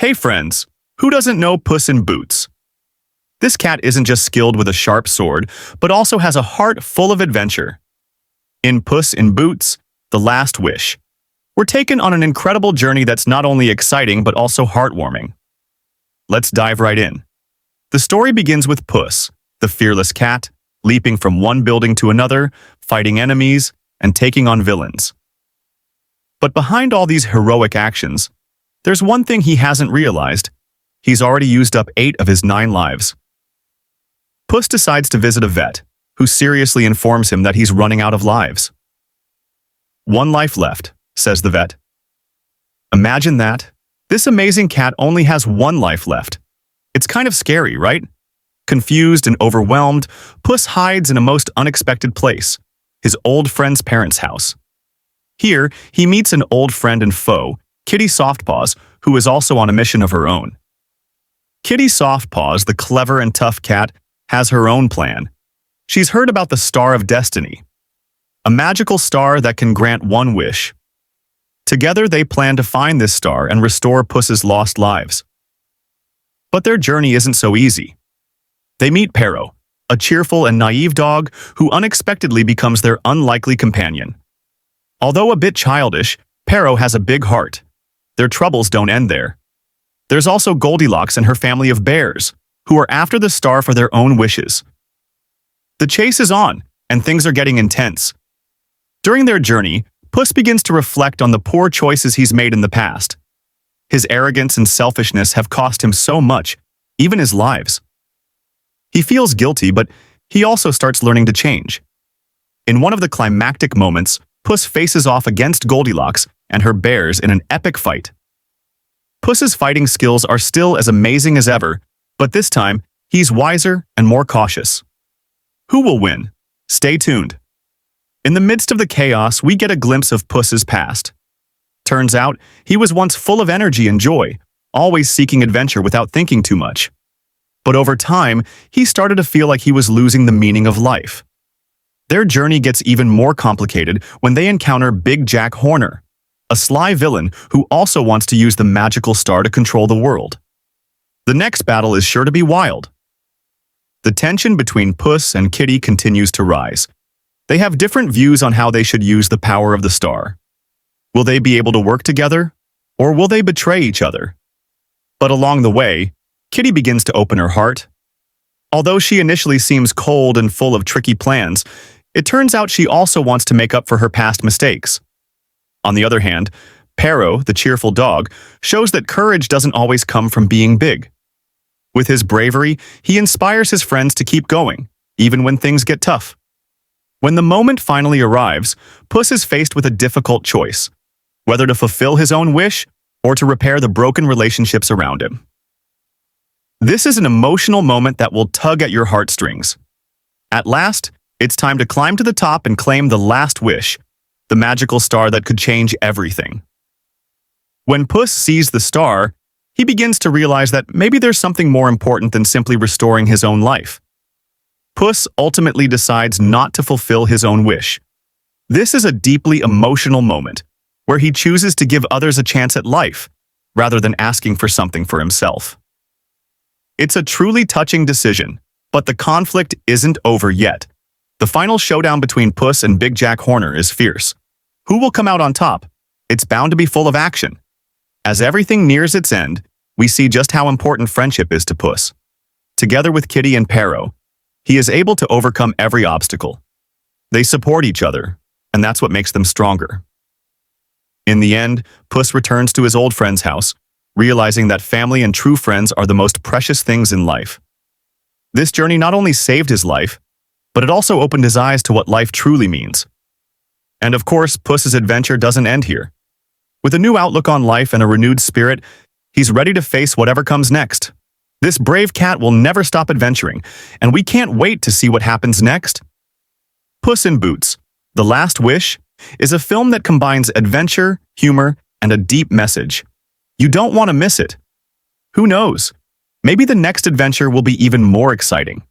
Hey friends, who doesn't know Puss in Boots? This cat isn't just skilled with a sharp sword, but also has a heart full of adventure. In Puss in Boots, The Last Wish, we're taken on an incredible journey that's not only exciting but also heartwarming. Let's dive right in. The story begins with Puss, the fearless cat, leaping from one building to another, fighting enemies, and taking on villains. But behind all these heroic actions, there's one thing he hasn't realized. He's already used up 8 of his 9 lives. Puss decides to visit a vet, who seriously informs him that he's running out of lives. "1 life left," says the vet. Imagine that. This amazing cat only has 1 life left. It's kind of scary, right? Confused and overwhelmed, Puss hides in a most unexpected place, his old friend's parents' house. Here, he meets an old friend and foe, Kitty Softpaws, who is also on a mission of her own. Kitty Softpaws, the clever and tough cat, has her own plan. She's heard about the Star of Destiny, a magical star that can grant 1 wish. Together, they plan to find this star and restore Puss's lost lives. But their journey isn't so easy. They meet Pero, a cheerful and naive dog who unexpectedly becomes their unlikely companion. Although a bit childish, Pero has a big heart. Their troubles don't end there. There's also Goldilocks and her family of bears, who are after the star for their own wishes. The chase is on, and things are getting intense. During their journey, Puss begins to reflect on the poor choices he's made in the past. His arrogance and selfishness have cost him so much, even his lives. He feels guilty, but he also starts learning to change. In one of the climactic moments, Puss faces off against Goldilocks and her bears in an epic fight. Puss's fighting skills are still as amazing as ever, but this time, he's wiser and more cautious. Who will win? Stay tuned. In the midst of the chaos, we get a glimpse of Puss's past. Turns out, he was once full of energy and joy, always seeking adventure without thinking too much. But over time, he started to feel like he was losing the meaning of life. Their journey gets even more complicated when they encounter Big Jack Horner, a sly villain who also wants to use the magical star to control the world. The next battle is sure to be wild. The tension between Puss and Kitty continues to rise. They have different views on how they should use the power of the star. Will they be able to work together, or will they betray each other? But along the way, Kitty begins to open her heart. Although she initially seems cold and full of tricky plans, it turns out she also wants to make up for her past mistakes. On the other hand, Pero, the cheerful dog, shows that courage doesn't always come from being big. With his bravery, he inspires his friends to keep going, even when things get tough. When the moment finally arrives, Puss is faced with a difficult choice, whether to fulfill his own wish or to repair the broken relationships around him. This is an emotional moment that will tug at your heartstrings. At last, it's time to climb to the top and claim the last wish, the magical star that could change everything. When Puss sees the star, he begins to realize that maybe there's something more important than simply restoring his own life. Puss ultimately decides not to fulfill his own wish. This is a deeply emotional moment, where he chooses to give others a chance at life, rather than asking for something for himself. It's a truly touching decision, but the conflict isn't over yet. The final showdown between Puss and Big Jack Horner is fierce. Who will come out on top? It's bound to be full of action. As everything nears its end, we see just how important friendship is to Puss. Together with Kitty and Pero, he is able to overcome every obstacle. They support each other, and that's what makes them stronger. In the end, Puss returns to his old friend's house, realizing that family and true friends are the most precious things in life. This journey not only saved his life, but it also opened his eyes to what life truly means. And of course, Puss's adventure doesn't end here. With a new outlook on life and a renewed spirit, he's ready to face whatever comes next. This brave cat will never stop adventuring, and we can't wait to see what happens next. Puss in Boots: The Last Wish is a film that combines adventure, humor, and a deep message. You don't want to miss it. Who knows? Maybe the next adventure will be even more exciting.